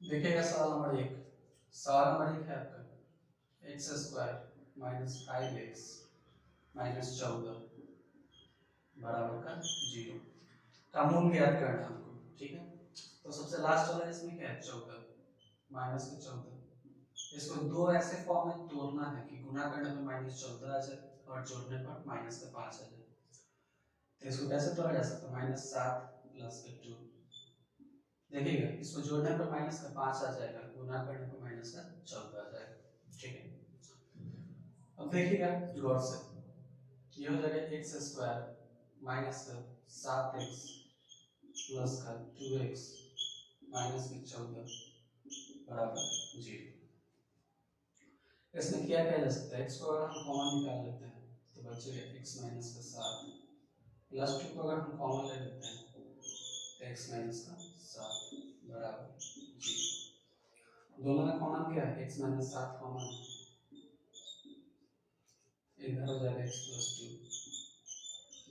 देखिएगा सवाल नंबर 1। सवाल नंबर 1 है आपका x square minus 5x minus 14 बराबर का 0 का मूल ज्ञात करना है हमको। ठीक है, तो सबसे लास्ट वाला इसमें क्या है 14 माइनस का 14। इसको दो ऐसे फॉर्म में तोड़ना है कि गुना करने पर माइनस 14 आ जाए और जोड़ने पर माइनस का 5 आ जाए। तो इसको कैसे तोड़ा जा सकता है, माइनस 7 प्लस का 2। देखिएगा इसको जोड़ने पर माइनस का 5 आ जाएगा, गुना करने पर माइनस का 14 आ जाएगा। ठीक है, अब देखिएगा गौर से, ये हो जाएगा एक्स स्क्वायर माइनस का 7x प्लस का 2x माइनस का 14 बराबर 0। इसमें क्या किया जा सकता है, x को अगर हम कॉमन निकाल लेते हैं तो बचेगा x माइनस का 7 प्लस 2 को अगर हम कॉमन ले लेते हैं तो x माइनस का 7 बराबर 0। दोनों में कॉमन क्या है, x माइनस 7 कॉमन है, इधर हो जाएगा x प्लस 2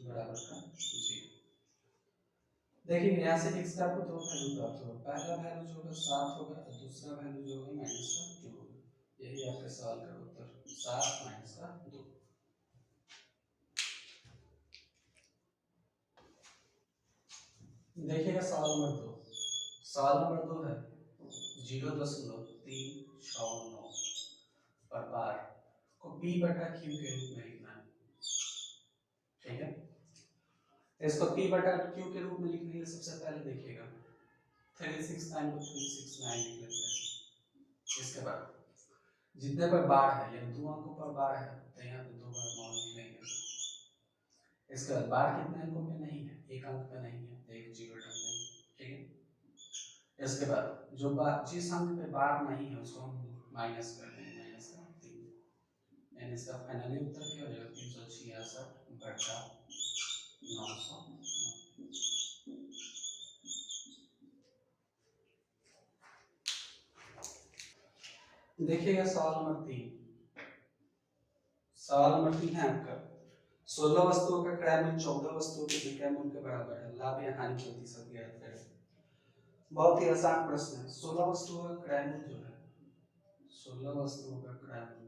बराबर का 0। देखिए यहाँ से x का आपको दो वैल्यू प्राप्त होगा, पहला वैल्यू जो होगा 7 होगा और दूसरा वैल्यू जो होगा माइनस का 2 होगा। यही आपके सवाल का उत्तर 7 माइनस का 2। देखिएगा सवाल नंबर 2। सवाल नंबर 2 है 0.369 पर बार को p बटा q के रूप में लिखना है। ठीक है, इसको p बटा q के रूप में लिखने के लिए सबसे पहले देखिएगा 369 को 369 लिख लेते हैं। इसके बाद जितने पर बार है यानी दो अंकों पर बार है तो यहाँ पे दो बार 9 लिख लेंगे। इसके बाद बार कितने अंकों पे नहीं है, एक अंक पे नहीं है तो एक 0 डाल देंगे। ठीक है, इसके बाद जो बार जिस अंक पे बार नहीं है उसको हम माइनस कर देंगे, माइनस का 3, यानी इसका फाइनली उत्तर क्या हो जाएगा 366 बटा 900। देखिएगा सवाल नंबर 3। सवाल नंबर 3 है आपका 16 वस्तुओं का क्रय मूल्य 14 वस्तुओं के विक्रय मूल्य के बराबर है, लाभ या हानि प्रतिशत ज्ञात करें। बहुत ही आसान प्रश्न है। 16 वस्तुओं का क्रय मूल्य जो है 16 वस्तुओं का क्रय मूल्य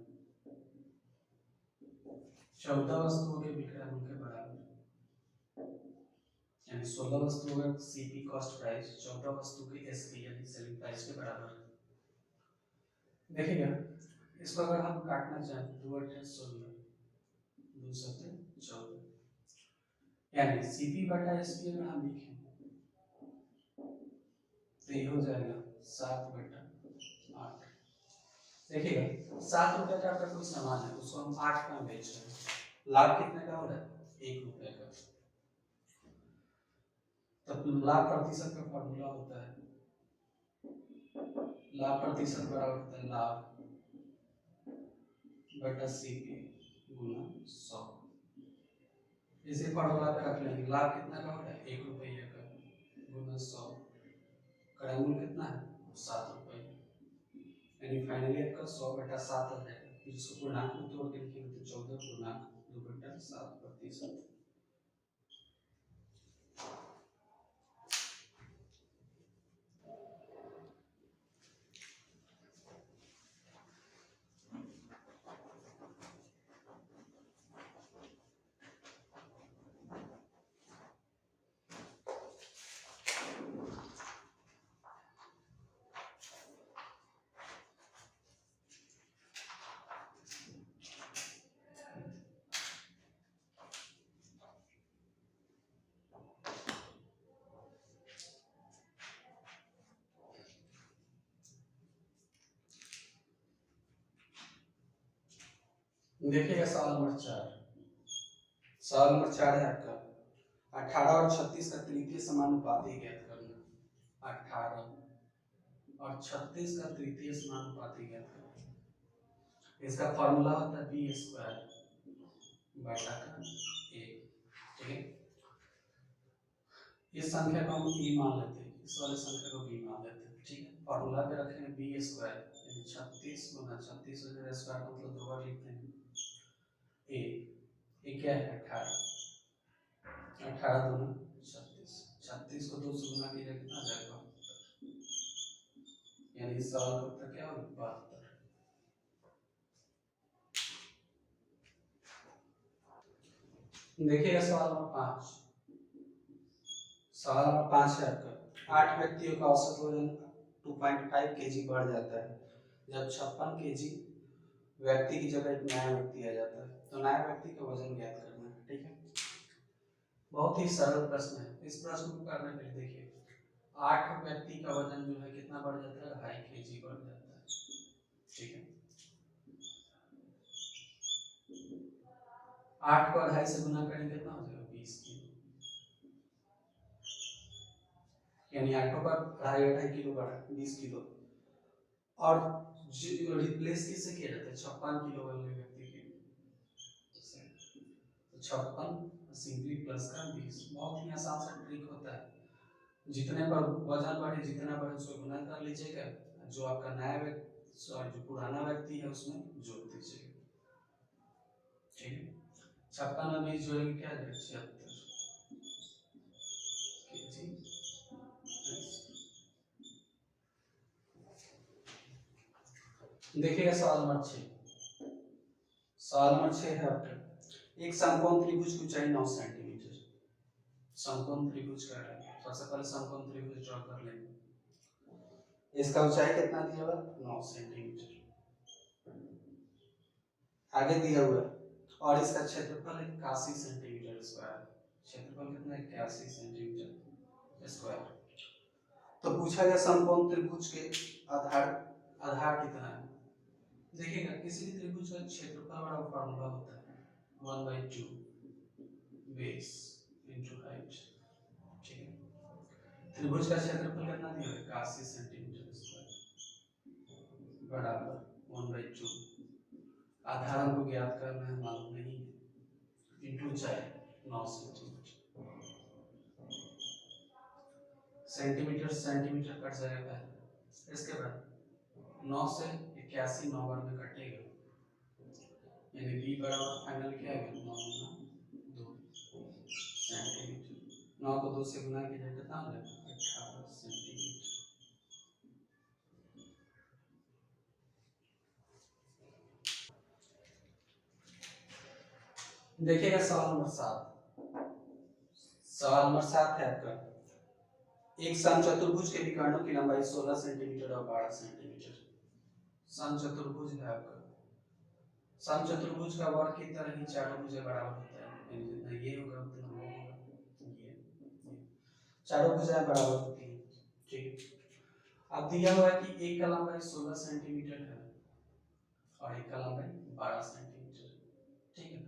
14 वस्तुओं के विक्रय मूल्य के बराबर, यानी 16 वस्तुओं का सीपी कॉस्ट प्राइस 14 वस्तु के एसपी यानी सेलिंग प्राइस के बराबर। देखिएगा इसको अगर हम काटना चाहें 2 8 16 2 7 14, यानी सीपी बटा एसपी अगर हम लिखें तो ये हो जाएगा 7 बटा 8। देखिएगा 7 रुपए का आपका कोई सामान है उसको हम 8 का बेच रहे हैं, लाभ कितने का हो रहा है 1 रुपए का। तब लाभ प्रतिशत का फॉर्मूला होता है, लाभ प्रतिशत बराबर होता है लाभ बटा सीपी गुना 100। इसी फॉर्मूला पे रख लेंगे, लाभ कितना का हो रहा है 1 रुपये का गुना 100, क्रय मूल्य कितना है 7 रुपये, यानी फाइनली आपका 100 बटा 7 आ जाएगा। फिर इसको पूर्णांक में तोड़ के लिखेंगे तो 14 पूर्णांक 2 बटा 7%। देखिएगा सवाल नंबर 4। सवाल नंबर 4 है आपका 18 और 36 का तृतीय समानुपाती ज्ञात करना। 18 और 36 का तृतीय समानुपाती ज्ञात करना। इसका फॉर्मूला होता है बी स्क्वायर बटा का ए। ठीक है, इस संख्या को हम ई मान लेते हैं, इस वाले संख्या को बी मान लेते हैं। ठीक है, फॉर्मूला पे रखेंगे बी स्क्वायर यानी 36 गुना 36 हो जाएगा, स्क्वायर मतलब दो बार लिखते हैं। ए क्या है 18, 18 दूना 36, 36 को 2 से गुना कीजिए कितना आ जाएगा, यानी सवाल का उत्तर क्या होगा 72। देखिएगा सवाल नंबर 5। सवाल नंबर 5 है आपका 8 व्यक्तियों का औसत वजन 2.5 केजी बढ़ जाता है जब 56 केजी व्यक्ति की जगह एक नया व्यक्ति आ जाता है, तो नया व्यक्ति का वजन ज्ञात करना है। ठीक है, बहुत ही सरल प्रश्न है। इस प्रश्न को करने के लिए देखिए 8 व्यक्ति का वजन जो है कितना बढ़ जाता है 2.5 केजी बढ़ जाता है। ठीक है, 8 को 2.5 से गुना करेंगे कितना हो जाएगा 20 किलो, यानी 8 पर 2.5 किलो बढ़ा 20 किलो। और रिप्लेस किससे किया जाता है 56 किलो वाले व्यक्ति के, तो 56 सिंपली प्लस का 20। बहुत ही आसान सा ट्रिक होता है, जितने पर वजन बढ़े जितना बढ़े उसको गुना कर लीजिएगा, जो आपका नया व्यक्ति सॉरी जो पुराना व्यक्ति है उसमें जोड़ दीजिएगा। ठीक है, 56 में 20 जोड़ेंगे क्या आ जाएगा 76 केजी। देखिएगा सवाल नंबर 6। सवाल नंबर 6 है आपका एक समकोण त्रिभुज की ऊंचाई 9 सेंटीमीटर। समकोण त्रिभुज का सबसे पहले समकोण त्रिभुज ड्रॉ कर लेंगे। इसका ऊंचाई कितना दिया हुआ 9 सेंटीमीटर आगे दिया हुआ है, और इसका क्षेत्रफल 81 सेंटीमीटर स्क्वायर। क्षेत्रफल कितना 81 सेंटीमीटर स्क्वायर। तो पूछा गया समकोण त्रिभुज के आधार आधार कितना है। देखिएगा किसी भी त्रिभुज का क्षेत्रफल वाला फॉर्मूला होता है 1/2 बेस इनटू हाइट। ठीक है, त्रिभुज का क्षेत्रफल कितना दिया है 81 सेंटीमीटर स्क्वायर बराबर 1/2 आधार हमको ज्ञात करना है, मालूम नहीं है, इनटू ऊंचाई 9 सेंटीमीटर। सेंटीमीटर सेंटीमीटर कट जाएगा पहले, इसके बाद 9 से 81 9 बार में कटेगा, यानी b बराबर फाइनल क्या है 9 गुना 2 सेंटीमीटर। 9 को 2 से गुना कीजिए कितना हो जाएगा 18 सेंटीमीटर। देखिएगा सवाल नंबर 7। सवाल नंबर 7 है आपका एक समचतुर्भुज के विकर्णों की लंबाई 16 सेंटीमीटर और 12 सेंटीमीटर। समचतुर्भुज है आपका, समचतुर्भुज का वर्ग की तरह ही चारों भुजें बराबर होता है, यानी जितना ये होगा उतना वो होगा, ये चारों भुजाएं बराबर होती हैं। ठीक, अब दिया हुआ है कि एक का लंबाई 16 सेंटीमीटर है और एक का लंबाई 12 सेंटीमीटर। ठीक है,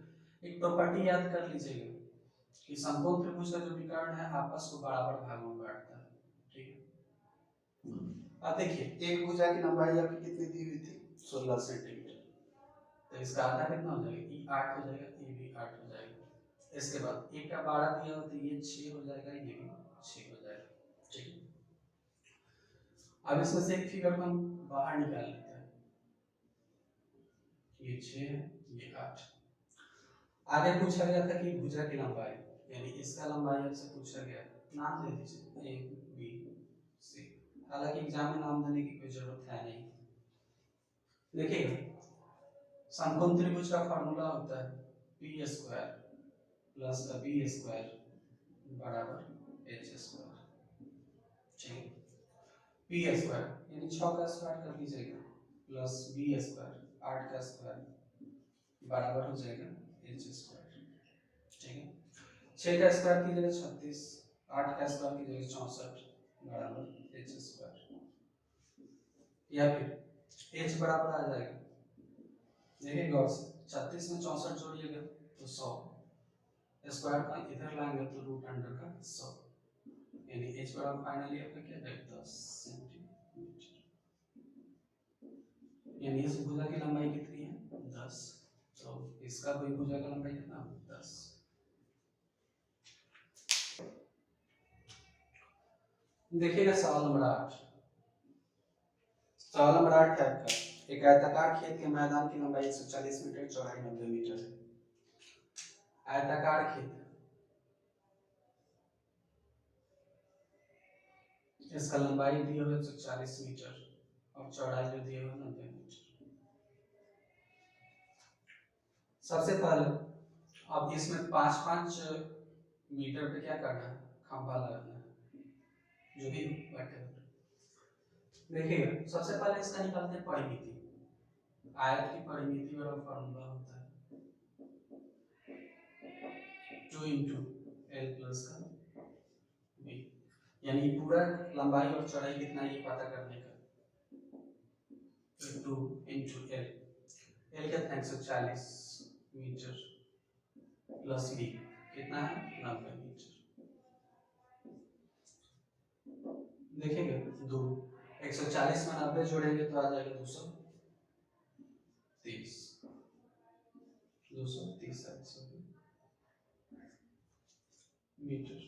एक प्रॉपर्टी याद कर लीजिएगा कि समकोण त्रिभुज का जो विकर्ण है आपस को बराबर भागों में बांटता है। ठीक है, अब देखिए एक भुजा की लंबाई आपकी कितनी दी हुई थी 16 सेंटीमीटर, तो इसका आधा कितना हो जाएगा ये 8 हो जाएगा, ये भी 8 हो जाएगा। इसके बाद एक का 12 दिया हो तो ये 6 हो जाएगा, ये भी 6 हो जाएगा। ठीक है, अब इसमें से एक फिगर को हम बाहर निकाल लेते हैं, ये 6 है ये 8। आगे पूछा गया था कि भुजा की लंबाई, यानी इसका लंबाई आपसे पूछा गया, नाम दे दीजिए ए बी सी। हालांकि एग्जाम में नाम देने की कोई जरूरत है नहीं। देखिएगा समकोण त्रिभुज का फॉर्मूला होता है p square plus b square बराबर एच स्क्वायर। ठीक है, पी स्क्वायर यानी 6 का स्क्वायर कर लीजिएगा प्लस बी स्क्वायर 8 का स्क्वायर बराबर हो जाएगा एच स्क्वायर। ठीक है, 6 का स्क्वायर की जगह 36, 8 का स्क्वायर की जगह 64 बराबर एच स्क्वायर, या फिर एच बराबर आ जाएगा, देखिए गौर से 36 में 64 जोड़िएगा तो 100, स्क्वायर का इधर लाएंगे तो रूट अंडर का 100, यानी एच बराबर फाइनली आपका क्या है 10 सेंटीमीटर। यानी इस भुजा की लंबाई कितनी है 10, तो इसका भी भुजा का लंबाई कितना 10। देखिएगा सवाल नंबर 8। सवाल नंबर 8 है आपका एक आयताकार खेत के मैदान की लंबाई 140 मीटर चौड़ाई 90 मीटर है। आयताकार खेत, इसका लंबाई दी हुई 140 मीटर और और चौड़ाई जो दिए हुए 90 मीटर। सबसे पहले अब इसमें 5-5 मीटर पे क्या करना है, खंभा लगाना है, जो भी बैठे। देखिए सबसे पहले इसका निकालते हैं परिमिति। आयत की परिमिति वाला फॉर्मूला होता है 2 इंटू एल प्लस का बी, यानी पूरा लंबाई और चौड़ाई कितना ये पता करने का, 2 इंटू एल, एल कितना 140 मीटर प्लस बी कितना है 90 मीटर। देखेंगे 2 140 में 90 जोड़ेंगे तो आ जाएगा 230 मीटर।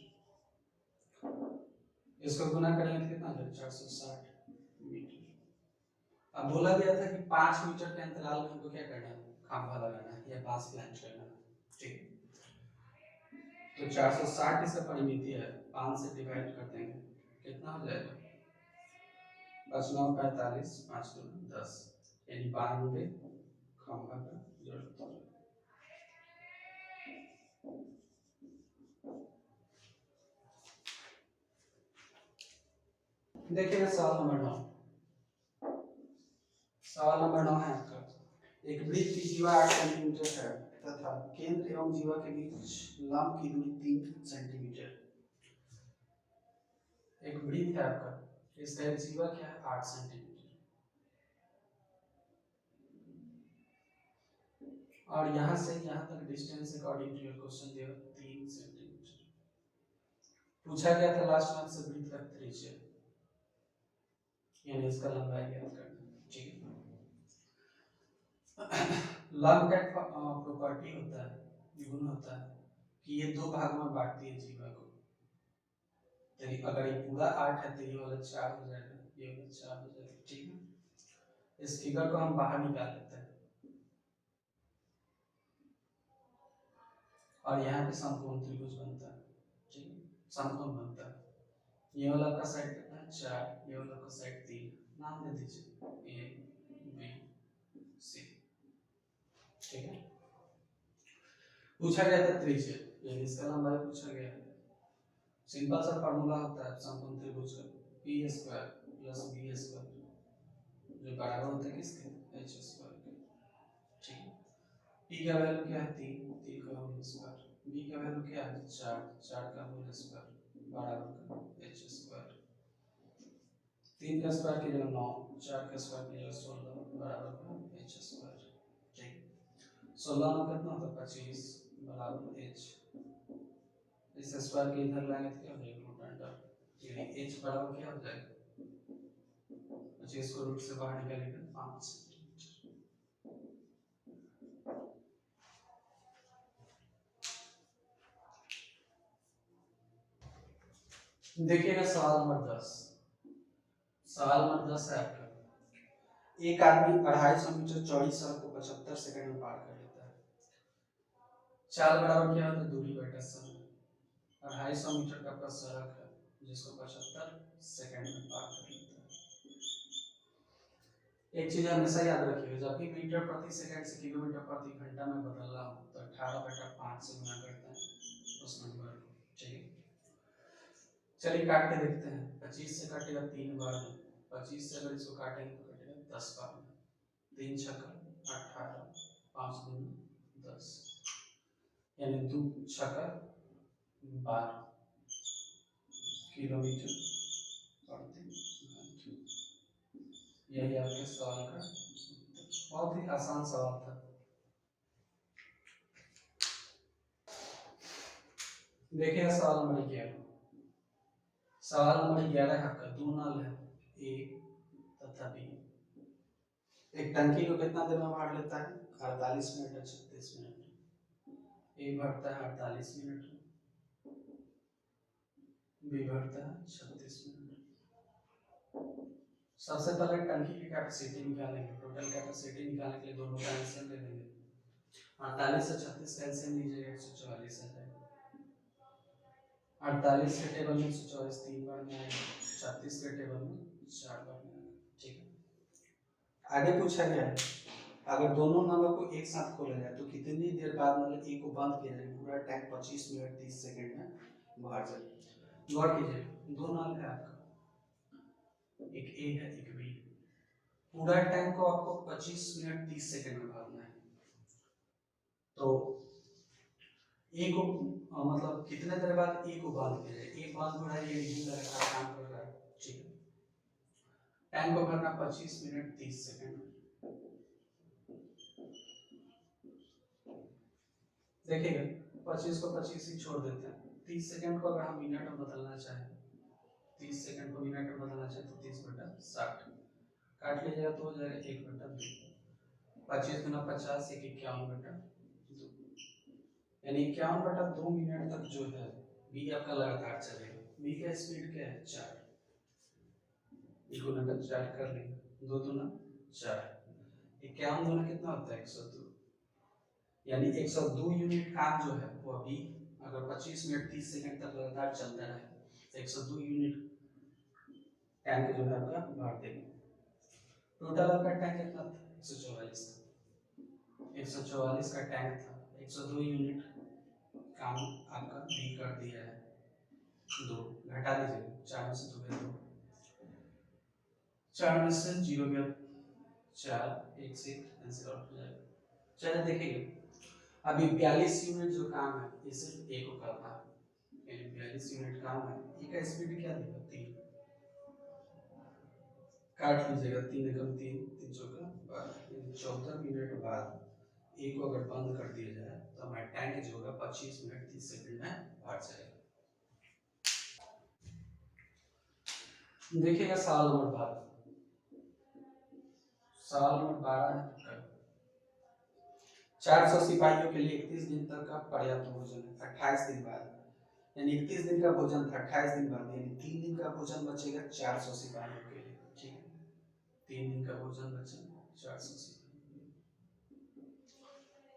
इसको गुना करेंगे तो कितना आ जाएगा 460 मीटर। अब बोला गया था कि 5 मीटर के अंतराल में हमको क्या करना है, खंभा लगाना है या बांस प्लांट करना है, ठीक। तो 460 इसका परिमिति है, 5 से डिवाइड कर देंगे कितना हो जाएगा 5 9 45 5 2 10, यानी 92 खंभा का जरूरत है। देखिए सवाल नंबर 9, सवाल नंबर 9 है आपका, एक वृत्त की जीवा 8 सेंटीमीटर है तथा केंद्र एवं जीवा के बीच लंब की दूरी 3 सेंटीमीटर। एक वृत्त है आपका, इसका जीवा क्या है 8 सेंटीमीटर, और यहाँ से यहाँ तक distance according to your question दिया 3 सेंटीमीटर। पूछा गया था लास्ट में से वृत्त का त्रिज्या, यानी इसका लंबाई ज्ञात करना, ठीक है। लंब का प्रॉपर्टी होता है, गुण होता है कि ये 2 भागों में बांटती है जीवा को। तो अगर ये पूरा 8 है तो ये वाला 4 हो जाएगा, ये वाला 4 हो जाएगा, ठीक है। इस फिगर को हम बाहर निकाल लेते हैं और यहाँ पे समकोण त्रिभुज बनता है, ठीक है, समकोण बनता है। ये वाला का साइड कितना है 4, ये वाला का साइड 3, नाम दे दीजिए ए बी सी, ठीक है। पूछा गया था त्रिज्या, यानी इसका लंबाई पूछा गया है। सिंपल सा फार्मूला होता है समकोण त्रिभुज का p square plus b square, जो बराबर होता है किसके एच स्क्वायर के, ठीक है। पी का वैल्यू क्या है 3 का होल स्क्वायर, बी का वैल्यू क्या है 4 का होल स्क्वायर बराबर का एच स्क्वायर। 3 का स्क्वायर की जगह 9, 4 का स्क्वायर की जगह 16 बराबर का एच स्क्वायर, ठीक। 16 में कितना होता है 25 बराबर एच, इस स्क्वायर के इधर लाएंगे तो क्या हो जाएगा रूट अंडर, यानी h बराबर क्या हो जाएगा 25 को रूट से बाहर निकालेंगे 5 सेंटीमीटर। देखिएगा सवाल नंबर 10, सवाल नंबर 10 है आपका, एक आदमी 250 मीटर चौड़ी सड़क को 75 सेकंड में पार कर लेता है। चाल बराबर क्या होता है दूरी बटा समय, 250 मीटर का आपका सड़क है जिसको 75 सेकंड में पार कर लेता है। एक चीज हमेशा याद रखिएगा, जब भी मीटर प्रति सेकंड से किलोमीटर प्रति घंटा में बदल रहा हो तो 18/5 से गुणा करते हैं उस नंबर को, ठीक है। चलिए काट के देखते हैं, 25 से काटेगा 3 बार में, 25 से अगर इसको काटेंगे तो कटेगा 10 बार में, 3 छक्का 18, 5 दूनी 10, यानी 2 छक्का 12 किलोमीटर प्रति घंटा। यही आपके सवाल का बहुत ही आसान सवाल था। देखिए सवाल नंबर 11, सवाल नंबर 11 आपका 2 नल है ए तथा बी। एक टंकी को कितना देर में भर लेता है 48 मिनट और 36 मिनट, ए भरता है 48 मिनट, बी भरता है 36 मिनट। सबसे पहले टंकी की कैपेसिटी निकालेंगे, टोटल कैपेसिटी निकालने के लिए दोनों का एलसीएम ले लेंगे, 48 से 36 का एलसीएम लीजिएगा 144 आ जाएगा। 48 के टेबल में 144 3 बार में आएगा, 36 के टेबल में 4 बार में आएगा, ठीक है। आगे पूछा गया है अगर दोनों नलों को एक साथ खोला जाए तो कितनी देर बाद नल ए को बंद किया जाए पूरा टैंक 25 मिनट 30 सेकंड में भर जाए। गौर कीजिए दो नल है आपका, एक ए है एक बी, पूरा टैंक को आपको 25 मिनट 30 सेकंड में भरना है। तो ए को मतलब कितने देर बाद ए को बंद किया जाए, एक बंद हो रहा है ये नहीं लगातार काम कर रहा है, ठीक है। टैंक को भरना 25 मिनट 30 सेकंड में। देखिएगा 25 को 25 ही छोड़ देते हैं, 30 सेकंड को अगर हम मिनट में बदलना चाहें, 30 सेकंड को मिनट में बदलना चाहें तो 30/60 काट लीजिएगा तो हो जाएगा 1/2, 25 गुना 50 एक 51/2, यानी 51/2 मिनट तक जो है बी आपका लगातार चलेगा। बी का स्पीड क्या है 4, गुना 4 कर लेंगे, 2 दूना 4, 51 दूना कितना होता है 102, यानी 102 यूनिट काम जो है वो अभी अगर 25 मिनट 30 सेकंड तक लगातार चलता रहे तो 102 यूनिट टैंक जो है आपका भर देगा। टोटल आपका टैंक कितना था 144 था, 144 का टैंक था, 102 यूनिट काम आपका भी कर दिया है। 2 घटा लीजिए, 4 में से 2 गया 2, 4 में से 0 गया 4, 1 से कैंसिल आउट हो जाएगा। चलिए देखिए अभी 42 यूनिट जो काम है ये सिर्फ ए को करना है, यानी 42 यूनिट काम है। ए का स्पीड क्या देगा 3, काट लीजिएगा 3 एकम 3, 3 चौका 12, 14 मिनट बाद ए को अगर बंद कर दिया जाए तो हमारा टैंक जो होगा 25 मिनट 30 सेकंड में भर जाएगा। देखिएगा सवाल नंबर 12, सवाल नंबर 12 है 400 सिपाहियों के लिए 31 दिन तक का पर्याप्त भोजन है 28 दिन बाद, यानी 31 दिन का भोजन था 28 दिन बाद, यानी 3 दिन का भोजन बचेगा 400 सिपाहियों के लिए, ठीक है। 3 दिन का भोजन बचेगा 400 सिपाहियों।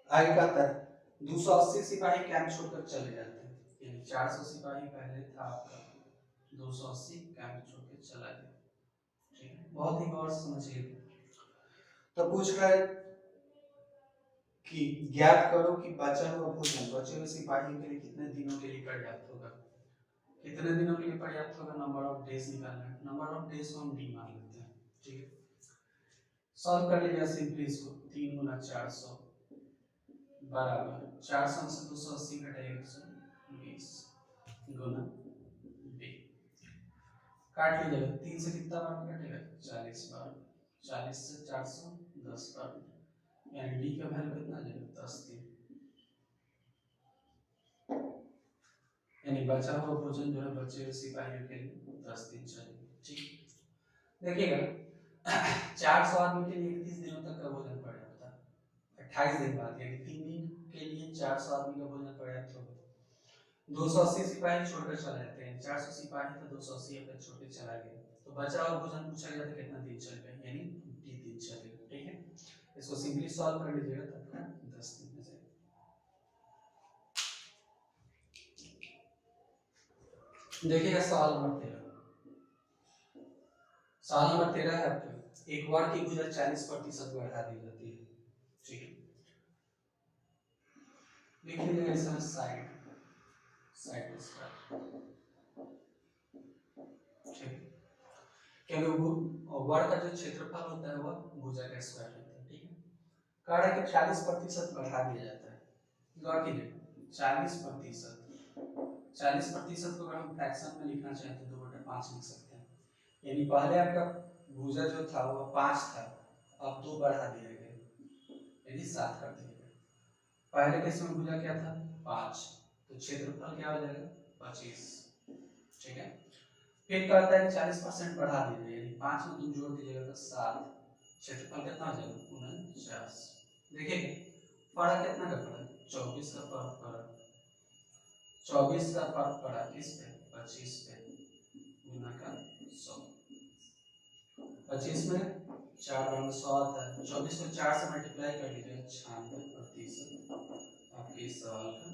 आगे कहता है 280 सिपाही कैंप छोड़कर चले जाते हैं, यानी 400 सिपाही पहले था आपका, 280 कैंप छोड़कर चला गया, ठीक है। बहुत ही गौर समझिए। तो पूछ रहा है कि ज्ञात करो कि बचा हुआ भोजन बचे हुए सिपाहियों के लिए कितने दिनों के लिए पर्याप्त होगा। कितने दिनों के लिए पर्याप्त होगा, नंबर ऑफ डेज निकालना है, नंबर ऑफ डेज को हम डी मान लेते हैं, ठीक है। सॉल्व कर लीजिए सिंपली इसको, 3 गुना 400 बराबर 400 से 280 घटाइए 120 गुना बी, काट लीजिएगा 3 से कितना बार कटेगा 40 बार, 40 से 400 10 बार, यानी डी का वैल्यू कितना आ जाएगा 10 दिन, यानी बचा हुआ भोजन जो है बचे हुए सिपाहियों के लिए 10 दिन चलेगा, ठीक। देखिएगा 400 आदमी के लिए 31 दिनों तक का भोजन पर्याप्त था, 28 दिन बाद यानी 3 दिन के लिए 400 आदमी का भोजन पर्याप्त होगा। 280 सिपाही छोड़कर चले जाते हैं, 400 सिपाही था 280 अपने छोड़ के चला गया, तो बचा हुआ भोजन पूछा गया था कितना दिन चलेगा, यानी 20 दिन चलेगा, ठीक है। इसको सिंपली सॉल्व कर लीजिएगा तब का 10 दिन में जाएगा। देखिएगा सवाल नंबर 13, सवाल नंबर 13 है आपका, एक वर्ग की भुजा 40% बढ़ा दी जाती है, ठीक है। लिख लीजिएगा इसमें साइड साइड स्क्वायर, ठीक। क्योंकि वर्ग का जो क्षेत्रफल होता है वह भुजा का स्क्वायर होता है, ठीक है। कह रहा है कि 40% बढ़ा दिया जाता है, गौर कीजिए 40%, 40% को अगर हम फ्रैक्शन में लिखना चाहें तो 2/5 लिख सकते हैं, यानी पहले आपका भुजा जो था वो 5 था, अब 2 बढ़ा दिया गया, यानी 7 कर दिया गया। पहले केस में भुजा क्या था 5, तो क्षेत्रफल क्या हो जाएगा 25, ठीक है। फिर कहता है कि 40% बढ़ा दीजिए, यानी 5 में 2 जोड़ दीजिएगा तो 7, क्षेत्रफल कितना हो जाएगा 49। देखिए फर्क कितना का पड़ा 24 का फर्क पड़ा, 24 का फर्क पड़ा किस पे 25 पे, गुना का 100, 25 में 4 बार 100 आता है, 24 को 4 से मल्टीप्लाई कर लीजिएगा 96 प्रतिशत आपके इस सवाल का